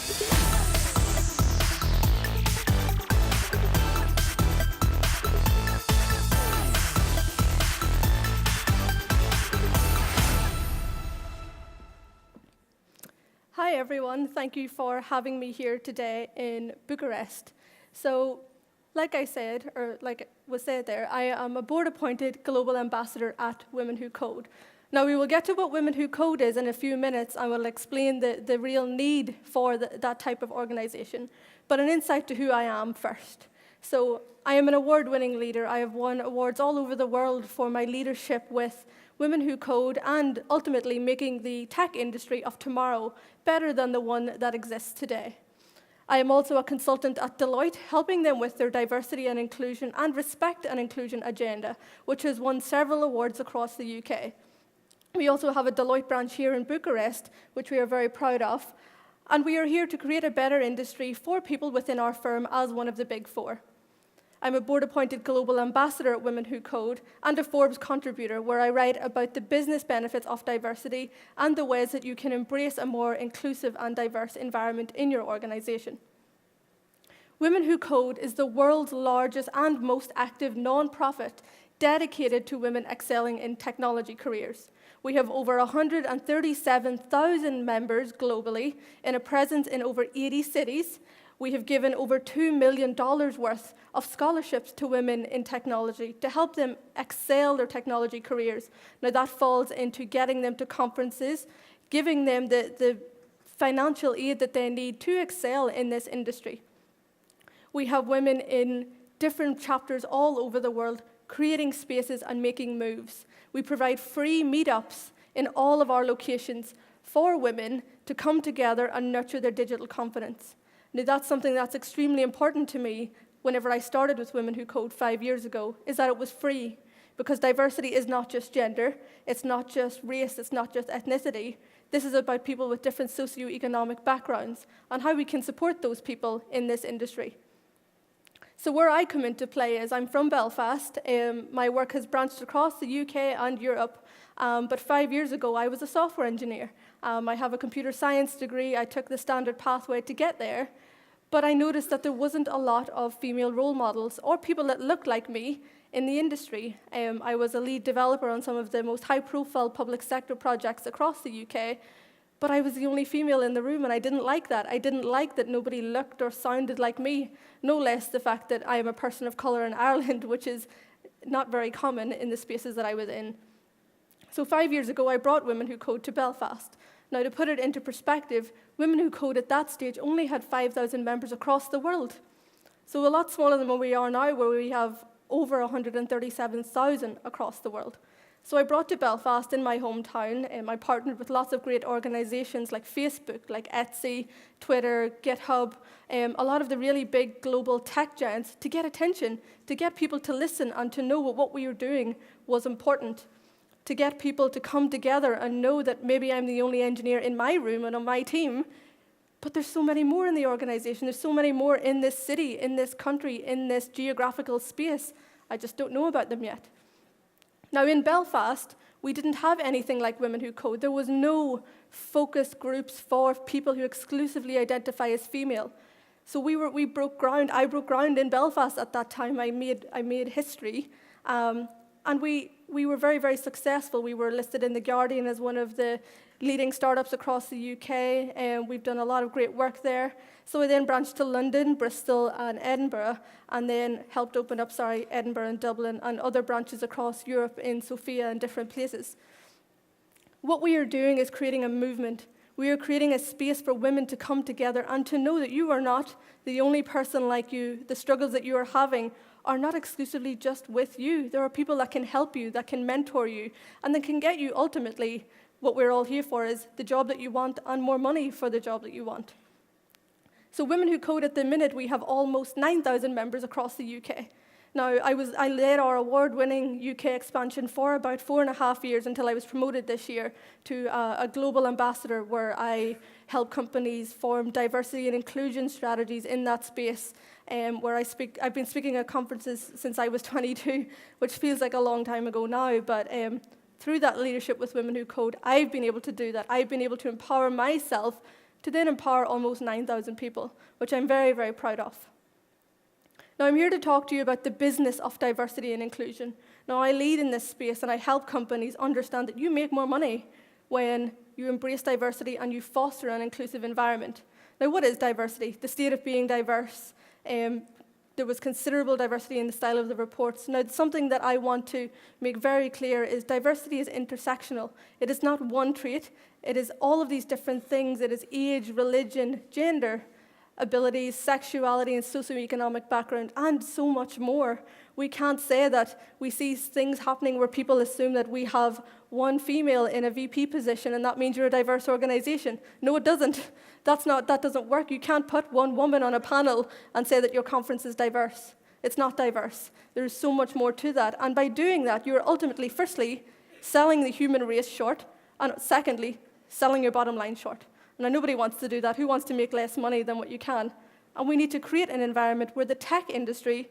Hi everyone, thank you for having me here today in Bucharest. So, like I said, or like was said there, I am a board-appointed global ambassador at Women Who Code. Now we will get to what Women Who Code is in a few minutes. I will explain the real need for that type of organization, but an insight to who I am first. So, I am an award-winning leader. I have won awards all over the world for my leadership with Women Who Code, and ultimately making the tech industry of tomorrow better than the one that exists today. I am also a consultant at Deloitte, helping them with their diversity and inclusion and respect and inclusion agenda, which has won several awards across the UK. We also have a Deloitte branch here in Bucharest, which we are very proud of, and we are here to create a better industry for people within our firm as one of the Big Four. I'm a board-appointed global ambassador at Women Who Code and a Forbes contributor, where I write about the business benefits of diversity and the ways that you can embrace a more inclusive and diverse environment in your organization. Women Who Code is the world's largest and most active non-profit dedicated to women excelling in technology careers. We have over 137,000 members globally in a presence in over 80 cities. We have given over $2 million worth of scholarships to women in technology to help them excel their technology careers. Now that falls into getting them to conferences, giving them the financial aid that they need to excel in this industry. We have women in different chapters all over the world creating spaces and making moves. We provide free meetups in all of our locations for women to come together and nurture their digital confidence. Now, that's something that's extremely important to me whenever I started with Women Who Code 5 years ago, is that it was free, because diversity is not just gender, it's not just race, it's not just ethnicity. This is about people with different socioeconomic backgrounds and how we can support those people in this industry. So where I come into play is I'm from Belfast. My work has branched across the UK and Europe, but 5 years ago I was a software engineer. I have a computer science degree. I took the standard pathway to get there, but I noticed that there wasn't a lot of female role models or people that looked like me in the industry. I was a lead developer on some of the most high-profile public sector projects across the UK, but I was the only female in the room, and I didn't like that. I didn't like that nobody looked or sounded like me, no less the fact that I am a person of colour in Ireland, which is not very common in the spaces that I was in. So 5 years ago, I brought Women Who Code to Belfast. Now, to put it into perspective, Women Who Code at that stage only had 5,000 members across the world. So a lot smaller than where we are now, where we have over 137,000 across the world. So I brought to Belfast in my hometown, and I partnered with lots of great organizations like Facebook, like Etsy, Twitter, GitHub, a lot of the really big global tech giants to get attention, to get people to listen and to know what we were doing was important, to get people to come together and know that maybe I'm the only engineer in my room and on my team, but there's so many more in the organization, there's so many more in this city, in this country, in this geographical space. I just don't know about them yet. Now, in Belfast, we didn't have anything like Women Who Code. There was no focus groups for people who exclusively identify as female. So we broke ground. I broke ground in Belfast at that time. I made history, and we were very, very successful. We were listed in The Guardian as one of the leading startups across the UK, and we've done a lot of great work there. So we then branched to London, Bristol, and Edinburgh, and then helped open up, Edinburgh and Dublin, and other branches across Europe in Sofia and different places. What we are doing is creating a movement. We are creating a space for women to come together and to know that you are not the only person like you. The struggles that you are having are not exclusively just with you. There are people that can help you, that can mentor you, and that can get you ultimately what we're all here for, is the job that you want and more money for the job that you want. So Women Who Code at the minute, we have almost 9,000 members across the UK. Now, I led our award-winning UK expansion for about 4.5 years until I was promoted this year to a global ambassador, where I help companies form diversity and inclusion strategies in that space, where I've been speaking at conferences since I was 22, which feels like a long time ago now, but through that leadership with Women Who Code, I've been able to do that. I've been able to empower myself to then empower almost 9,000 people, which I'm very, very proud of. Now, I'm here to talk to you about the business of diversity and inclusion. Now, I lead in this space and I help companies understand that you make more money when you embrace diversity and you foster an inclusive environment. Now, what is diversity? The state of being diverse. There was considerable diversity in the style of the reports. Now, something that I want to make very clear is diversity is intersectional. It is not one trait. It is all of these different things. It is age, religion, gender, abilities, sexuality, and socioeconomic background, and so much more. We can't say that we see things happening where people assume that we have one female in a VP position and that means you're a diverse organization. No, it doesn't. That doesn't work. You can't put one woman on a panel and say that your conference is diverse. It's not diverse. There's so much more to that. And by doing that, you're ultimately, firstly, selling the human race short, and secondly, selling your bottom line short. Now, nobody wants to do that. Who wants to make less money than what you can? And we need to create an environment where the tech industry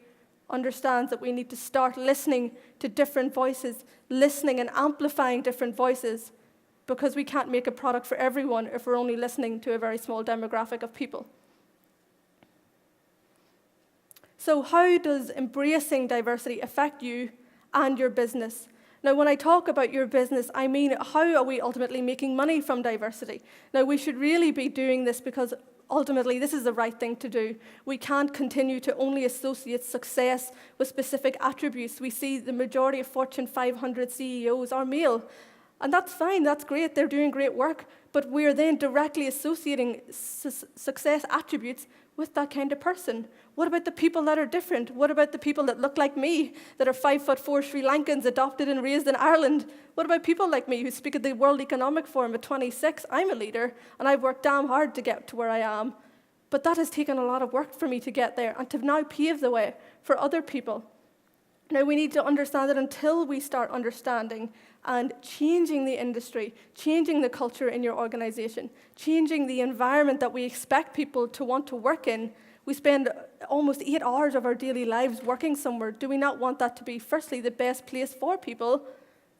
understands that we need to start listening to different voices, listening and amplifying different voices, because we can't make a product for everyone if we're only listening to a very small demographic of people. So how does embracing diversity affect you and your business? Now, when I talk about your business, I mean, how are we ultimately making money from diversity? Now, we should really be doing this because ultimately this is the right thing to do. We can't continue to only associate success with specific attributes. We see the majority of Fortune 500 CEOs are male. And that's fine, that's great, they're doing great work, but we're then directly associating success attributes with that kind of person. What about the people that are different? What about the people that look like me, that are 5'4" Sri Lankans, adopted and raised in Ireland? What about people like me who speak at the World Economic Forum at 26? I'm a leader, and I've worked damn hard to get to where I am. But that has taken a lot of work for me to get there, and to now pave the way for other people. Now, we need to understand that until we start understanding and changing the industry, changing the culture in your organization, changing the environment that we expect people to want to work in, we spend almost 8 hours of our daily lives working somewhere. Do we not want that to be, firstly, the best place for people,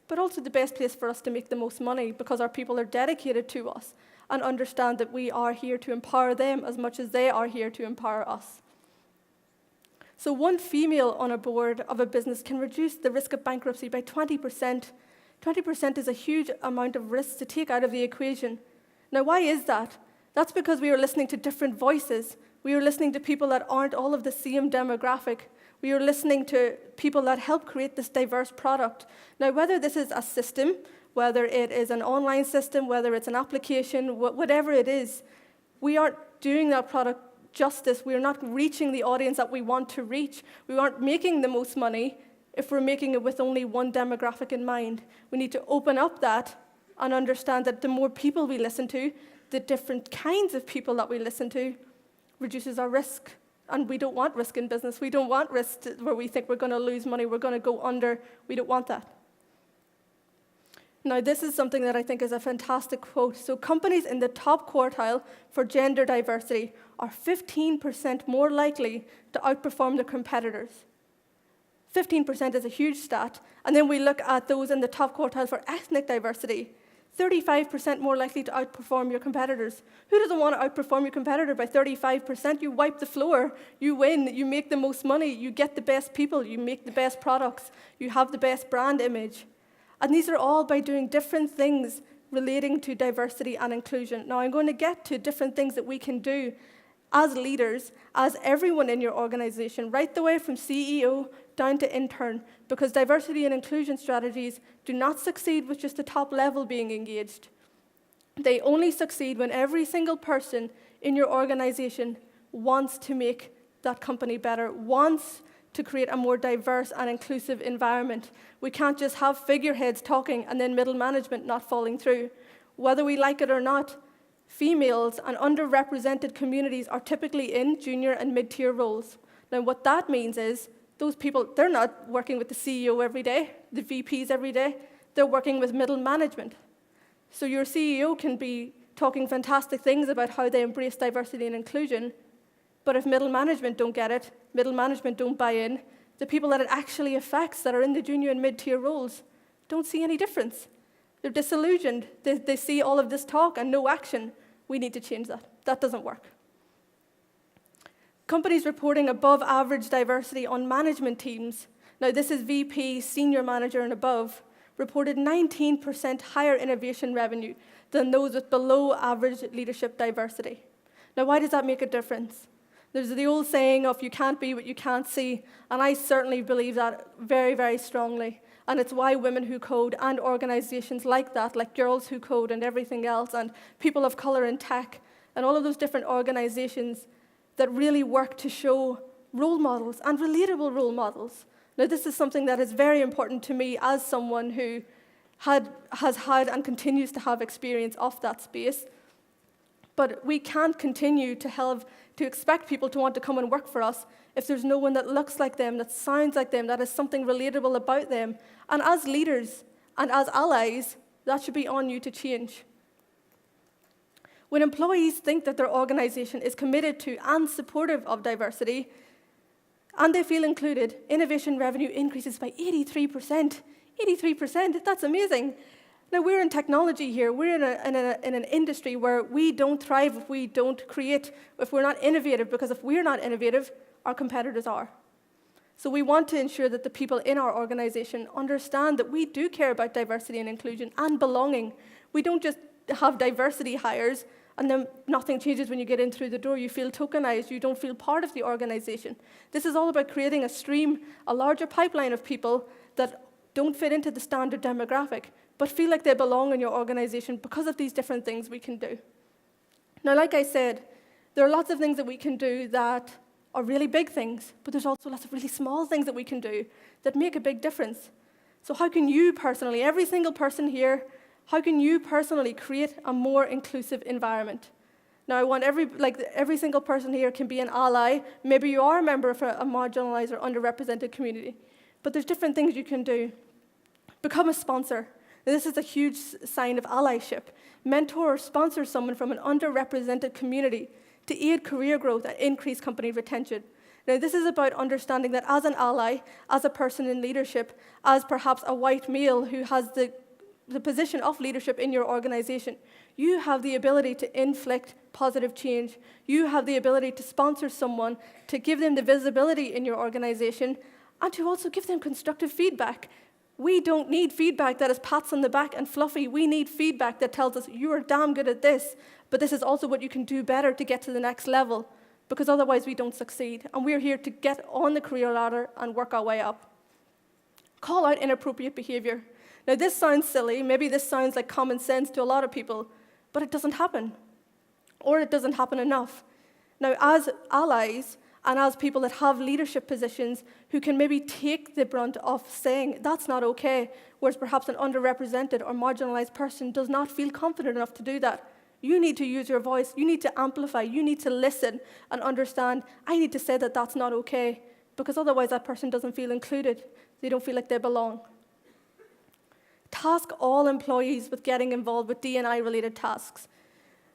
but also the best place for us to make the most money because our people are dedicated to us and understand that we are here to empower them as much as they are here to empower us? So one female on a board of a business can reduce the risk of bankruptcy by 20%. 20% is a huge amount of risk to take out of the equation. Now, why is that? That's because we are listening to different voices. We are listening to people that aren't all of the same demographic. We are listening to people that help create this diverse product. Now, whether this is a system, whether it is an online system, whether it's an application, whatever it is, we aren't doing that product justice. We are not reaching the audience that we want to reach. We aren't making the most money if we're making it with only one demographic in mind. We need to open up that and understand that the more people we listen to, the different kinds of people that we listen to, reduces our risk. And we don't want risk in business. We don't want risk where we think we're going to lose money, we're going to go under. We don't want that. Now, this is something that I think is a fantastic quote. So companies in the top quartile for gender diversity are 15% more likely to outperform their competitors. 15% is a huge stat. And then we look at those in the top quartile for ethnic diversity, 35% more likely to outperform your competitors. Who doesn't want to outperform your competitor by 35%? You wipe the floor, you win, you make the most money, you get the best people, you make the best products, you have the best brand image. And these are all by doing different things relating to diversity and inclusion. Now, I'm going to get to different things that we can do as leaders, as everyone in your organization, right the way from CEO down to intern, because diversity and inclusion strategies do not succeed with just the top level being engaged. They only succeed when every single person in your organization wants to make that company better, wants to create a more diverse and inclusive environment. We can't just have figureheads talking and then middle management not following through. Whether we like it or not, females and underrepresented communities are typically in junior and mid-tier roles. Now, what that means is those people, they're not working with the CEO every day, the VPs every day. They're working with middle management. So your CEO can be talking fantastic things about how they embrace diversity and inclusion, but if middle management don't get it, middle management don't buy in, the people that it actually affects that are in the junior and mid-tier roles don't see any difference. They're disillusioned. They see all of this talk and no action. We need to change that. That doesn't work. Companies reporting above average diversity on management teams, now this is VP, senior manager and above, reported 19% higher innovation revenue than those with below average leadership diversity. Now why does that make a difference? There's the old saying of you can't be what you can't see, and I certainly believe that very, very strongly. And it's why Women Who Code and organizations like that, like Girls Who Code and everything else, and people of color in tech, and all of those different organizations that really work to show role models and relatable role models. Now, this is something that is very important to me as someone who has had and continues to have experience of that space. But we can't continue to expect people to want to come and work for us if there's no one that looks like them, that sounds like them, that has something relatable about them. And as leaders and as allies, that should be on you to change. When employees think that their organization is committed to and supportive of diversity, and they feel included, innovation revenue increases by 83%. 83%, that's amazing. Now, we're in technology here. We're in an industry where we don't thrive if we don't create, if we're not innovative, because if we're not innovative, our competitors are. So we want to ensure that the people in our organization understand that we do care about diversity and inclusion and belonging. We don't just have diversity hires and then nothing changes when you get in through the door. You feel tokenized. You don't feel part of the organization. This is all about creating a stream, a larger pipeline of people that don't fit into the standard demographic, but feel like they belong in your organization because of these different things we can do. Now, like I said, there are lots of things that we can do that are really big things, but there's also lots of really small things that we can do that make a big difference. So how can you personally, every single person here, how can you personally create a more inclusive environment? Now, I want every single person here can be an ally. Maybe you are a member of a marginalized or underrepresented community, but there's different things you can do. Become a sponsor. Now, this is a huge sign of allyship. Mentor or sponsor someone from an underrepresented community to aid career growth and increase company retention. Now, this is about understanding that as an ally, as a person in leadership, as perhaps a white male who has the position of leadership in your organization, you have the ability to inflict positive change. You have the ability to sponsor someone, to give them the visibility in your organization, and to also give them constructive feedback. We don't need feedback that is pats on the back and fluffy. We need feedback that tells us, you are damn good at this, but this is also what you can do better to get to the next level, because otherwise we don't succeed. And we're here to get on the career ladder and work our way up. Call out inappropriate behavior. Now, this sounds silly. Maybe this sounds like common sense to a lot of people, but it doesn't happen, or it doesn't happen enough. Now, as allies and as people that have leadership positions who can maybe take the brunt of saying that's not okay, whereas perhaps an underrepresented or marginalized person does not feel confident enough to do that, you need to use your voice. You need to amplify. You need to listen and understand, I need to say that that's not okay, because otherwise that person doesn't feel included. They don't feel like they belong. Task all employees with getting involved with D&I-related tasks.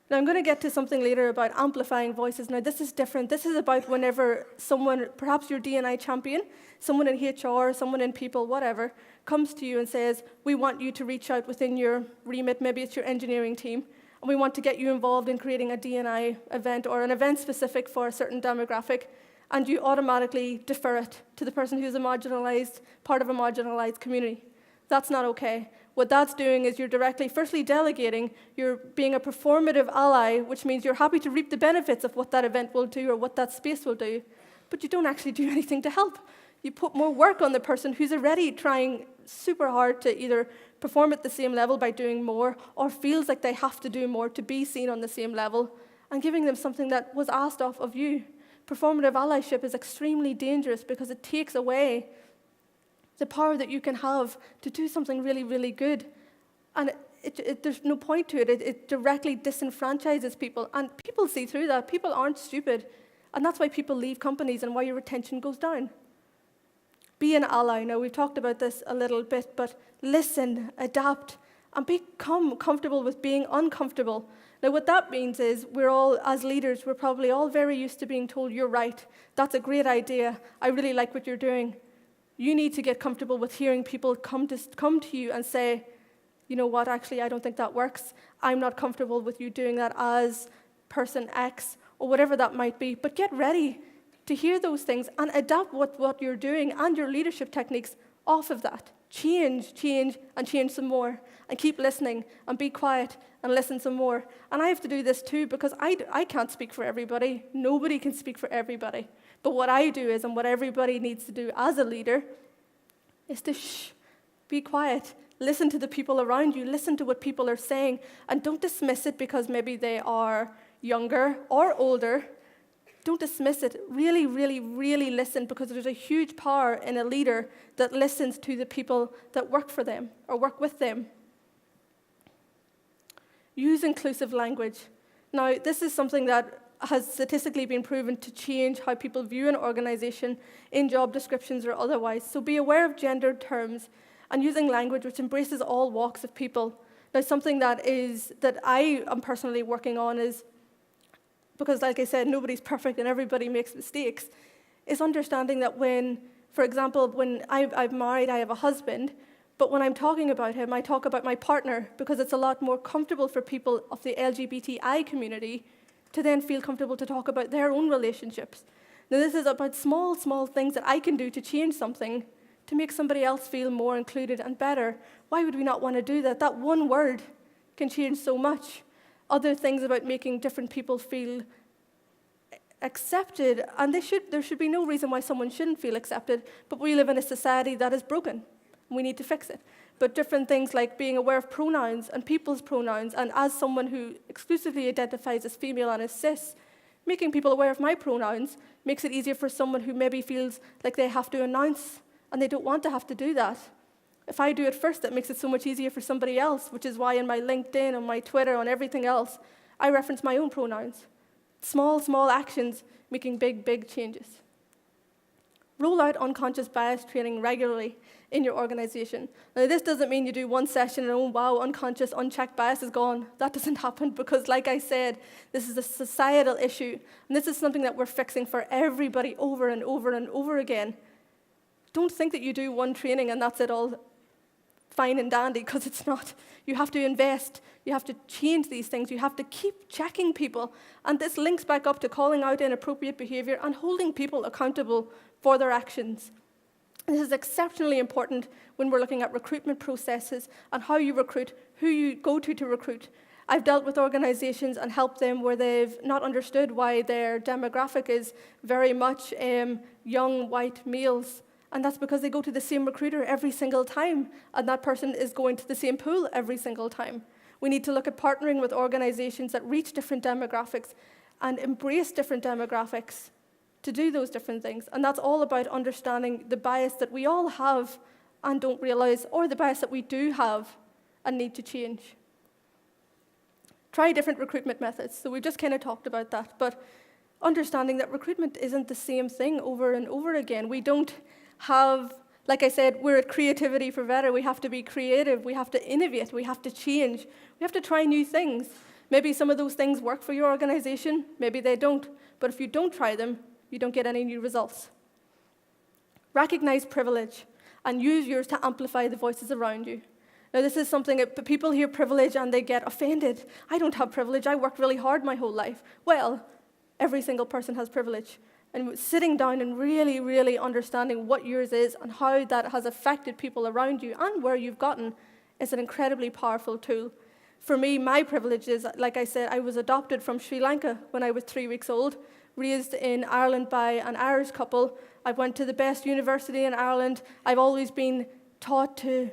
Now, I'm going to get to something later about amplifying voices. Now, this is different. This is about whenever someone, perhaps your D&I champion, someone in HR, someone in people, whatever, comes to you and says, we want you to reach out within your remit, maybe it's your engineering team, and we want to get you involved in creating a D&I event or an event specific for a certain demographic, and you automatically defer it to the person who's a marginalized, part of a marginalized community. That's not okay. What that's doing is you're directly, firstly, delegating. You're being a performative ally, which means you're happy to reap the benefits of what that event will do or what that space will do, but you don't actually do anything to help. You put more work on the person who's already trying super hard to either perform at the same level by doing more or feels like they have to do more to be seen on the same level, and giving them something that was asked of you. Performative allyship is extremely dangerous because it takes away the power that you can have to do something really, really good. And there's no point to it. It directly disenfranchises people. And people see through that. People aren't stupid. And that's why people leave companies and why your retention goes down. Be an ally. Now, we've talked about this a little bit, but listen, adapt, and become comfortable with being uncomfortable. Now, what that means is we're all, as leaders, we're probably all very used to being told, you're right. That's a great idea. I really like what you're doing. You need to get comfortable with hearing people come to you and say, you know what, actually, I don't think that works. I'm not comfortable with you doing that as person X, or whatever that might be. But get ready to hear those things and adapt what you're doing and your leadership techniques off of that. Change, and change some more. And keep listening, and be quiet, and listen some more. And I have to do this too, because I can't speak for everybody. Nobody can speak for everybody. But what I do is, and what everybody needs to do as a leader, is to be quiet. Listen to the people around you. Listen to what people are saying. And don't dismiss it because maybe they are younger or older. Don't dismiss it. Really, really, really listen, because there's a huge power in a leader that listens to the people that work for them or work with them. Use inclusive language. Now, this is something that has statistically been proven to change how people view an organization in job descriptions or otherwise. So be aware of gendered terms and using language which embraces all walks of people. Now, something that I am personally working on is, because like I said, nobody's perfect and everybody makes mistakes, is understanding that when, for example, when I'm married, I have a husband, but when I'm talking about him, I talk about my partner, because it's a lot more comfortable for people of the LGBTI community to then feel comfortable to talk about their own relationships. Now, this is about small, small things that I can do to change something to make somebody else feel more included and better. Why would we not want to do that? That one word can change so much. Other things about making different people feel accepted, and there should be no reason why someone shouldn't feel accepted, but we live in a society that is broken. We need to fix it. But different things like being aware of pronouns and people's pronouns, and as someone who exclusively identifies as female and is cis, making people aware of my pronouns makes it easier for someone who maybe feels like they have to announce and they don't want to have to do that. If I do it first, that makes it so much easier for somebody else, which is why in my LinkedIn, on my Twitter, on everything else, I reference my own pronouns. Small, small actions making big, big changes. Roll out unconscious bias training regularly in your organization. Now, this doesn't mean you do one session and, oh, wow, unconscious, unchecked bias is gone. That doesn't happen because, like I said, this is a societal issue, and this is something that we're fixing for everybody over and over and over again. Don't think that you do one training and that's it all fine and dandy, because it's not. You have to invest. You have to change these things. You have to keep checking people. And this links back up to calling out inappropriate behavior and holding people accountable for their actions. This is exceptionally important when we're looking at recruitment processes and how you recruit, who you go to recruit. I've dealt with organizations and helped them where they've not understood why their demographic is very much young white males. And that's because they go to the same recruiter every single time, and that person is going to the same pool every single time. We need to look at partnering with organizations that reach different demographics and embrace different demographics to do those different things. And that's all about understanding the bias that we all have and don't realize, or the bias that we do have and need to change. Try different recruitment methods. So we just kind of talked about that, but understanding that recruitment isn't the same thing over and over again. We don't have, like I said, we're at Creativity4Better. We have to be creative. We have to innovate. We have to change. We have to try new things. Maybe some of those things work for your organization. Maybe they don't. But if you don't try them, you don't get any new results. Recognize privilege and use yours to amplify the voices around you. Now, this is something that people hear privilege and they get offended. I don't have privilege. I worked really hard my whole life. Well, every single person has privilege. And sitting down and really, really understanding what yours is and how that has affected people around you and where you've gotten is an incredibly powerful tool. For me, my privilege is, like I said, I was adopted from Sri Lanka when I was 3 weeks old, raised in Ireland by an Irish couple. I went to the best university in Ireland. I've always been taught to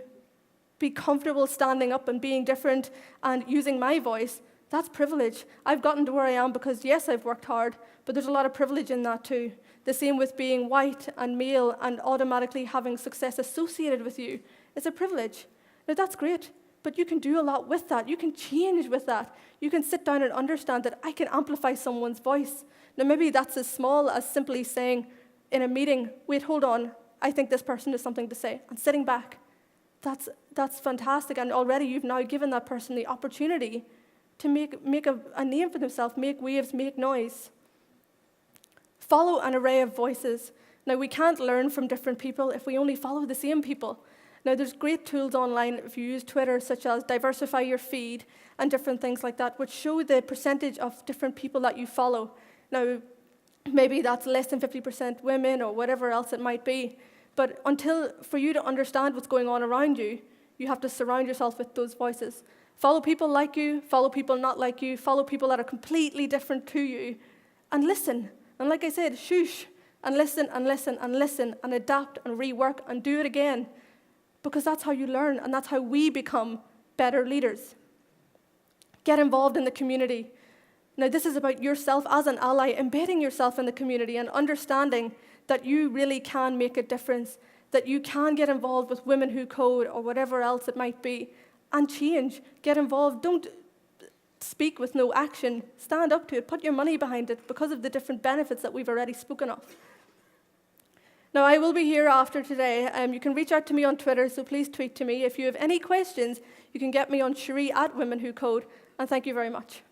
be comfortable standing up and being different and using my voice. That's privilege. I've gotten to where I am because, yes, I've worked hard, but there's a lot of privilege in that too. The same with being white and male and automatically having success associated with you. It's a privilege. Now, that's great, but you can do a lot with that. You can change with that. You can sit down and understand that I can amplify someone's voice. Now, maybe that's as small as simply saying in a meeting, wait, hold on, I think this person has something to say, and sitting back. That's fantastic, and already you've now given that person the opportunity to make a name for themselves, make waves, make noise. Follow an array of voices. Now, we can't learn from different people if we only follow the same people. Now, there's great tools online if you use Twitter, such as diversify your feed and different things like that, which show the percentage of different people that you follow. Now, maybe that's less than 50% women or whatever else it might be. But for you to understand what's going on around you, you have to surround yourself with those voices. Follow people like you, follow people not like you, follow people that are completely different to you, and listen. And like I said, shush, and listen, and listen, and listen, and adapt, and rework, and do it again. Because that's how you learn, and that's how we become better leaders. Get involved in the community. Now, this is about yourself as an ally, embedding yourself in the community and understanding that you really can make a difference, that you can get involved with Women Who Code or whatever else it might be, and change. Get involved. Don't speak with no action. Stand up to it. Put your money behind it because of the different benefits that we've already spoken of. Now, I will be here after today. You can reach out to me on Twitter, so please tweet to me. If you have any questions, you can get me on Sheree at Women Who Code, and thank you very much.